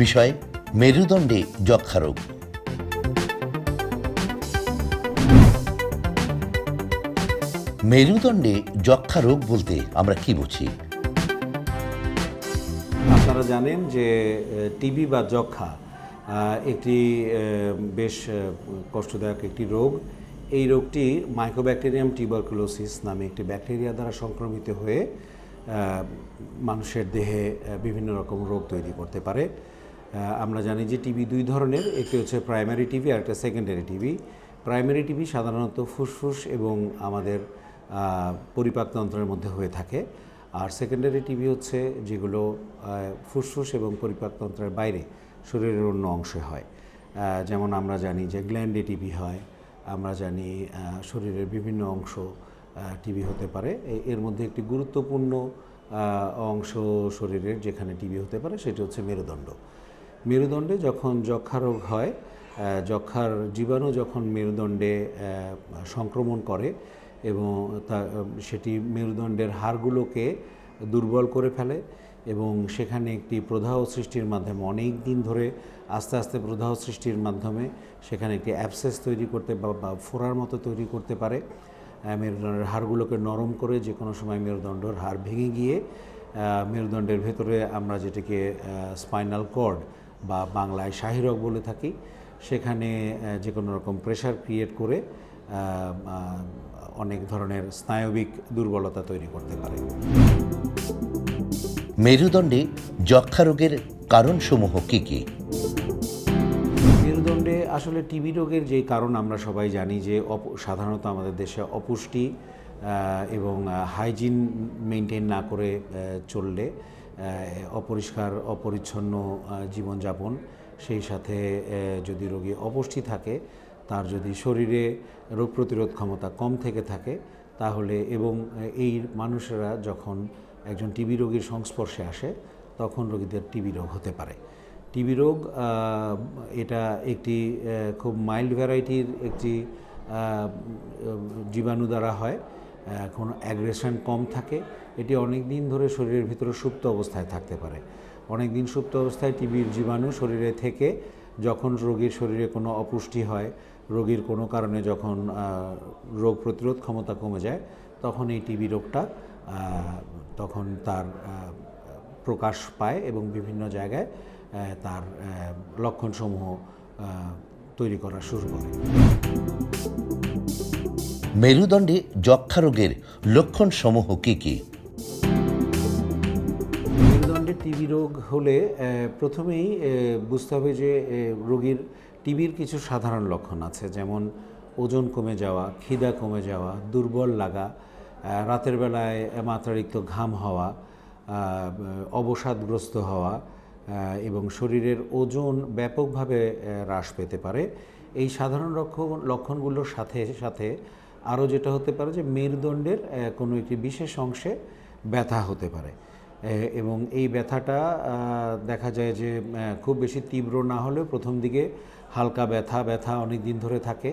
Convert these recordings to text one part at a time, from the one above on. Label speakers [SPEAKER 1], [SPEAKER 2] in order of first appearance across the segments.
[SPEAKER 1] বিষয় মেরুদণ্ডে যক্ষ্মা রোগ। মেরুদণ্ডে যক্ষ্মা রোগ বলতে আমরা কি বুঝি?
[SPEAKER 2] আপনারা জানেন যে টিবি বা যক্ষ্মা একটি বেশ কষ্টদায়ক একটি রোগ। এই রোগটি মাইকোব্যাকটেরিয়াম টিউবারকুলোসিস নামে একটি ব্যাকটেরিয়া দ্বারা সংক্রমিত হয়ে মানুষের দেহে বিভিন্ন রকম রোগ তৈরি করতে পারে। আমরা জানি যে টিবি দুই ধরনের, একটি হচ্ছে প্রাইমারি টিবি আর একটা সেকেন্ডারি টিবি। প্রাইমারি টিবি সাধারণত ফুসফুস এবং আমাদের পরিপাকতন্ত্রের মধ্যে হয়ে থাকে, আর সেকেন্ডারি টিবি হচ্ছে যেগুলো ফুসফুস এবং পরিপাকতন্ত্রের বাইরে শরীরের অন্য অংশে হয়। যেমন আমরা জানি যে গ্ল্যান্ডে টিবি হয়, আমরা জানি শরীরের বিভিন্ন অংশ টিবি হতে পারে। এর মধ্যে একটি গুরুত্বপূর্ণ অংশ শরীরের যেখানে টিবি হতে পারে সেটি হচ্ছে মেরুদণ্ড। মেরুদণ্ডে যখন যক্ষ্মা রোগ হয়, যক্ষ্মার জীবাণু যখন মেরুদণ্ডে সংক্রমণ করে এবং সেটি মেরুদণ্ডের হাড়গুলোকে দুর্বল করে ফেলে এবং সেখানে একটি প্রদাহ সৃষ্টির মাধ্যমে অনেক দিন ধরে আস্তে আস্তে প্রদাহ সৃষ্টির মাধ্যমে সেখানে একটি অ্যাবসেস তৈরি করতে বা ফোড়ার মতো তৈরি করতে পারে। মেরুদণ্ডের হাড়গুলোকে নরম করে যে কোনো সময় মেরুদণ্ডের হাড় ভেঙে গিয়ে মেরুদণ্ডের ভেতরে আমরা যেটাকে স্পাইনাল কর্ড বা বাংলায় শাহীরগ বলে থাকি, সেখানে যে কোনো রকম প্রেশার ক্রিয়েট করে অনেক ধরনের স্নায়বিক দুর্বলতা তৈরি করতে পারে।
[SPEAKER 1] মেরুদণ্ডে যক্ষ্মা রোগের কারণসমূহ কি কি?
[SPEAKER 2] মেরুদণ্ডে আসলে টিবি রোগের যে কারণ আমরা সবাই জানি যে সাধারণত আমাদের দেশে অপুষ্টি এবং হাইজিন মেনটেন না করে চললে, অপরিষ্কার অপরিচ্ছন্ন জীবনযাপন, সেই সাথে যদি রোগী অপুষ্টি থাকে, তার যদি শরীরে রোগ প্রতিরোধ ক্ষমতা কম থেকে থাকে, তাহলে এবং এই মানুষেরা যখন একজন টিবি রোগীর সংস্পর্শে আসে তখন রোগীদের টিবি রোগ হতে পারে। টিবি রোগ এটা একটি খুব মাইল্ড ভ্যারাইটির একটি জীবাণু দ্বারা হয়, কোনো অ্যাগ্রেশন কম থাকে, এটি অনেক দিন ধরে শরীরের ভিতরে সুপ্ত অবস্থায় থাকতে পারে। অনেক দিন সুপ্ত অবস্থায় টিবির জীবাণু শরীরে থেকে যখন রোগীর শরীরে কোনো অপুষ্টি হয়, রোগীর কোনো কারণে যখন রোগ প্রতিরোধ ক্ষমতা কমে যায়, তখন এই টিবি রোগটা তখন তার প্রকাশ পায় এবং বিভিন্ন জায়গায় তার লক্ষণসমূহ তৈরি করা শুরু করে।
[SPEAKER 1] মেরুদণ্ডে যক্ষ্মা রোগের লক্ষণসমূহ কি কি?
[SPEAKER 2] মেরুদণ্ডে টিবি রোগ হলে প্রথমেই বুঝতে হবে যে রোগীর টিবির কিছু সাধারণ লক্ষণ আছে, যেমন ওজন কমে যাওয়া, খিদা কমে যাওয়া, দুর্বল লাগা, রাতের বেলায় মাত্রাতিরিক্ত ঘাম হওয়া, অবসাদগ্রস্ত হওয়া এবং শরীরের ওজন ব্যাপকভাবে হ্রাস পেতে পারে। এই সাধারণ লক্ষণগুলোর সাথে সাথে আরও যেটা হতে পারে যে মেরুদণ্ডের কোনো একটি বিশেষ অংশে ব্যথা হতে পারে এবং এই ব্যথাটা দেখা যায় যে খুব বেশি তীব্র না হলেও প্রথম দিকে হালকা ব্যথা অনেক দিন ধরে থাকে।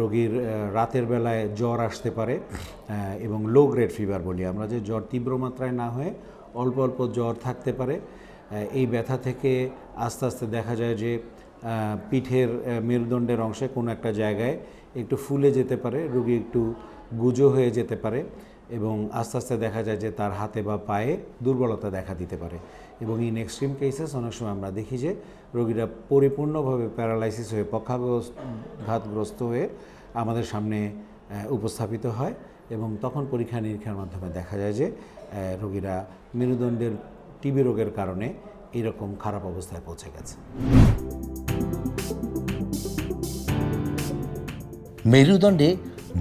[SPEAKER 2] রোগীর রাতের বেলায় জ্বর আসতে পারে এবং লো গ্রেড ফিভার বলি আমরা, যে জ্বর তীব্র মাত্রায় না হয়ে অল্প অল্প জ্বর থাকতে পারে। এই ব্যথা থেকে আস্তে আস্তে দেখা যায় যে পিঠের মেরুদণ্ডের অংশে কোনো একটা জায়গায় একটু ফুলে যেতে পারে, রোগী একটু গুজো হয়ে যেতে পারে এবং আস্তে আস্তে দেখা যায় যে তার হাতে বা পায়ে দুর্বলতা দেখা দিতে পারে এবং ইন এক্সট্রিম কেসেস অনেক সময় আমরা দেখি যে রোগীরা পরিপূর্ণভাবে প্যারালাইসিস হয়ে পক্ষাঘাতগ্রস্ত হয়ে আমাদের সামনে উপস্থাপিত হয় এবং তখন পরীক্ষা নিরীক্ষার মাধ্যমে দেখা যায় যে রোগীরা মেরুদণ্ডের টিবি রোগের কারণে এরকম খারাপ অবস্থায় পৌঁছে গেছে।
[SPEAKER 1] মেরুদণ্ডে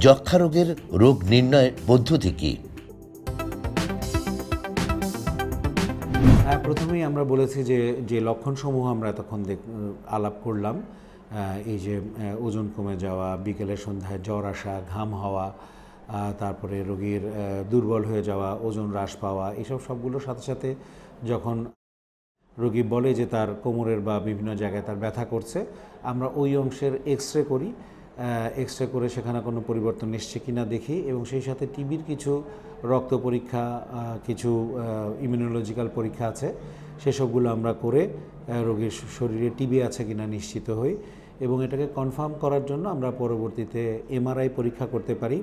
[SPEAKER 1] যক্ষ্মা রোগের রোগ নির্ণয়ের পদ্ধতি কি?
[SPEAKER 2] প্রথমেই আমরা বলেছি যে লক্ষণসমূহ আমরা তখন আলাপ করলাম, এই যে ওজন কমে যাওয়া, বিকেলে সন্ধ্যায় জ্বর আসা, ঘাম হওয়া, তারপরে রোগীর দুর্বল হয়ে যাওয়া, ওজন হ্রাস পাওয়া, এসব সবগুলোর সাথে সাথে যখন রোগী বলে যে তার কোমরের বা বিভিন্ন জায়গায় তার ব্যথা করছে, আমরা ওই অংশের এক্স রে করি এক্স রে করে সেখানে কোনো পরিবর্তন এসছে কিনা দেখি এবং সেই সাথে টিবির কিছু রক্ত পরীক্ষা, কিছু ইমিউনোলজিক্যাল পরীক্ষা আছে, সেসবগুলো আমরা করে রোগীর শরীরে টিবি আছে কিনা নিশ্চিত হই এবং এটাকে কনফার্ম করার জন্য আমরা পরবর্তীতে এমআরআই পরীক্ষা করতে পারি।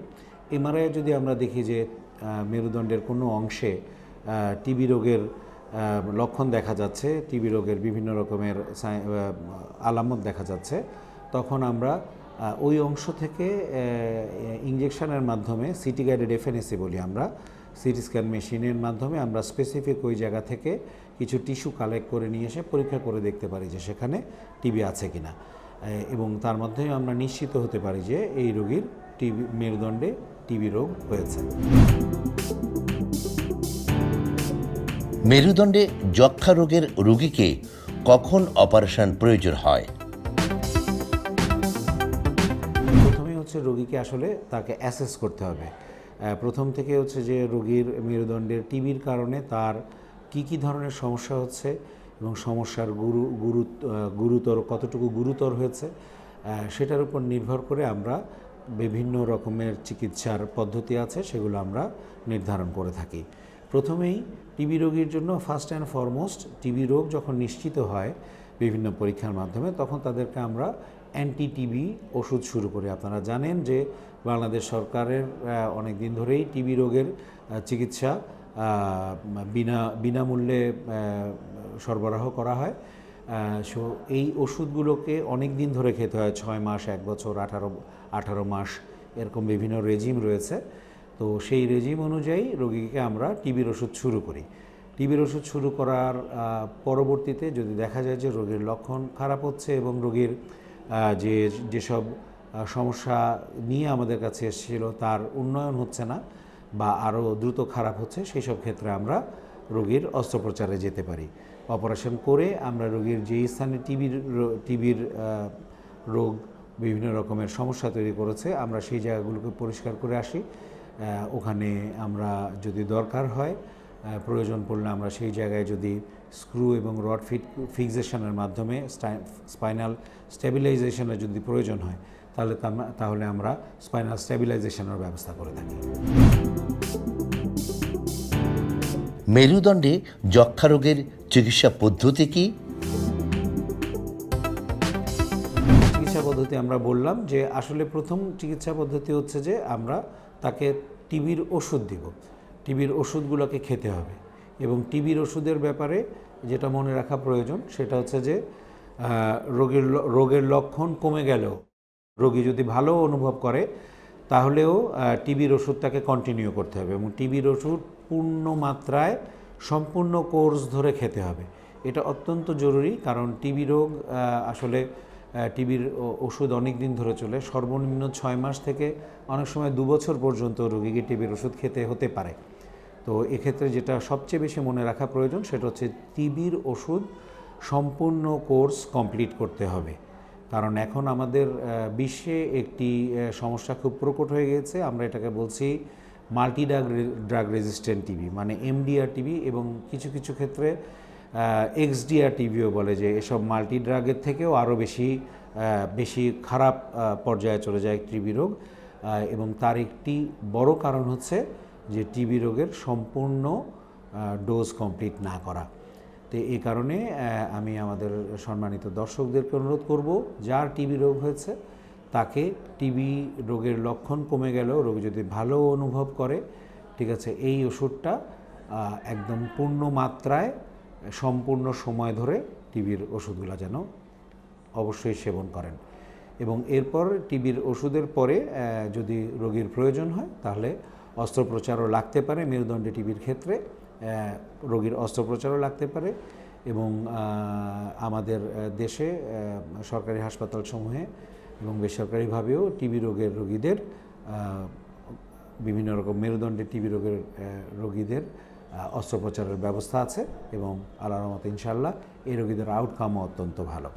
[SPEAKER 2] এমআরআই যদি আমরা দেখি যে মেরুদণ্ডের কোনো অংশে টিবি রোগের লক্ষণ দেখা যাচ্ছে, টিবি রোগের বিভিন্ন রকমের আলামত দেখা যাচ্ছে, তখন আমরা ওই অংশ থেকে ইনজেকশনের মাধ্যমে সিটি গাইডেড এফএনএসি বলি আমরা, সিটি স্ক্যান মেশিনের মাধ্যমে আমরা স্পেসিফিক ওই জায়গা থেকে কিছু টিস্যু কালেক্ট করে নিয়ে এসে পরীক্ষা করে দেখতে পারি যে সেখানে টিবি আছে কিনা এবং তার মাধ্যমে আমরা নিশ্চিত হতে পারি যে এই রোগীর মেরুদণ্ডে টিবি রোগ হয়েছে।
[SPEAKER 1] মেরুদণ্ডে যক্ষ্মা রোগের রোগীকে কখন অপারেশন প্রয়োজন হয়?
[SPEAKER 2] প্রথমেই হচ্ছে রোগীকে আসলে তাকে অ্যাসেস করতে হবে। প্রথম থেকে হচ্ছে যে রোগীর মেরুদণ্ডের টিবির কারণে তার কি ধরনের সমস্যা হচ্ছে এবং সমস্যার গুরুতর কতটুকু গুরুতর হয়েছে সেটার উপর নির্ভর করে আমরা বিভিন্ন রকমের চিকিৎসার পদ্ধতি আছে, সেগুলো আমরা নির্ধারণ করে থাকি। প্রথমেই টিবি রোগীর জন্য ফার্স্ট অ্যান্ড ফরমোস্ট টিবি রোগ যখন নিশ্চিত হয় বিভিন্ন পরীক্ষার মাধ্যমে, তখন তাদেরকে আমরা অ্যান্টি টিবি ওষুধ শুরু করি। আপনারা জানেন যে বাংলাদেশ সরকারের অনেক দিন ধরেই টিবি রোগের চিকিৎসা বিনামূল্যে সরবরাহ করা হয়। সো এই ওষুধগুলোকে অনেক দিন ধরে খেতে হয়, 6 মাস, 1 বছর, 18 মাস, এরকম বিভিন্ন রেজিম রয়েছে। তো সেই রেজিম অনুযায়ী রোগীকে আমরা টিবির ওষুধ শুরু করি। টিবির ওষুধ শুরু করার পরবর্তীতে যদি দেখা যায় যে রোগীর লক্ষণ খারাপ হচ্ছে এবং রোগীর যেসব সমস্যা নিয়ে আমাদের কাছে এসেছিল তার উন্নয়ন হচ্ছে না বা আরও দ্রুত খারাপ হচ্ছে, সেই সব ক্ষেত্রে আমরা রোগীর অস্ত্রোপচারে যেতে পারি। অপারেশন করে আমরা রোগীর যেই স্থানে টিবির রোগ বিভিন্ন রকমের সমস্যা তৈরি করেছে আমরা সেই জায়গাগুলোকে পরিষ্কার করে আসি। ওখানে আমরা যদি দরকার হয়, প্রয়োজন পড়লে আমরা সেই জায়গায় যদি স্ক্রু এবং রড ফিক্সেশনের মাধ্যমে স্পাইনাল স্টেবিলাইজেশনের যদি প্রয়োজন হয় তাহলে আমরা স্পাইনাল স্টেবিলাইজেশনের ব্যবস্থা করে থাকি।
[SPEAKER 1] মেরুদণ্ডে যক্ষ্মা রোগের চিকিৎসা পদ্ধতি কি?
[SPEAKER 2] চিকিৎসা পদ্ধতি আমরা বললাম যে আসলে প্রথম চিকিৎসা পদ্ধতি হচ্ছে যে আমরা তাকে টিবির ওষুধ দিব। টিবির ওষুধগুলোকে খেতে হবে এবং টিবির ওষুধের ব্যাপারে যেটা মনে রাখা প্রয়োজন সেটা হচ্ছে যে রোগের লক্ষণ কমে গেলেও রোগী যদি ভালো অনুভব করে তাহলেও টিবির ওষুধটাকে কন্টিনিউ করতে হবে এবং টিবির ওষুধ পূর্ণ মাত্রায় সম্পূর্ণ কোর্স ধরে খেতে হবে। এটা অত্যন্ত জরুরি, কারণ টিবি রোগ আসলে টিবির ওষুধ অনেক দিন ধরে চলে, সর্বনিম্ন 6 মাস থেকে অনেক সময় 2 বছর পর্যন্ত রোগীকে টিবির ওষুধ খেতে হতে পারে। তো এক্ষেত্রে যেটা সবচেয়ে বেশি মনে রাখা প্রয়োজন সেটা হচ্ছে টিবির ওষুধ সম্পূর্ণ কোর্স কমপ্লিট করতে হবে। কারণ এখন আমাদের বিশ্বে একটি সমস্যা খুব প্রকট হয়ে গিয়েছে, আমরা এটাকে বলছি মাল্টি ড্রাগ রেজিস্ট্যান্ট টিবি, মানে এমডিআর টিবি, এবং কিছু কিছু ক্ষেত্রে এক্সডিআর টিবিও বলে যে এসব মাল্টি ড্রাগের থেকেও আরও বেশি খারাপ পর্যায়ে চলে যায় টিবি রোগ। এবং তার একটি বড় কারণ হচ্ছে যে টিবি রোগের সম্পূর্ণ ডোজ কমপ্লিট না করা। তো এই কারণে আমি আমাদের সম্মানিত দর্শকদেরকে অনুরোধ করব, যার টিবি রোগ হয়েছে তাকে টিবি রোগের লক্ষণ কমে গেলেও রোগী যদি ভালো অনুভব করে, ঠিক আছে, এই ওষুধটা একদম পূর্ণ মাত্রায় সম্পূর্ণ সময় ধরে টিবির ওষুধগুলো যেন অবশ্যই সেবন করেন। এবং এরপর টিবির ওষুধের পরে যদি রোগীর প্রয়োজন হয় তাহলে অস্ত্রোপচারও লাগতে পারে। মেরুদণ্ডে টিবির ক্ষেত্রে রোগীর অস্ত্রোপচারও লাগতে পারে এবং আমাদের দেশে সরকারি হাসপাতালসমূহে এবং বেসরকারিভাবেও টিবি রোগের রোগীদের বিভিন্ন রকম মেরুদণ্ডে টিবি রোগের রোগীদের অস্ত্রোপচারের ব্যবস্থা আছে এবং আল্লাহর রহমতে ইনশাআল্লাহ এই রোগীদের আউটকামও অত্যন্ত ভালো।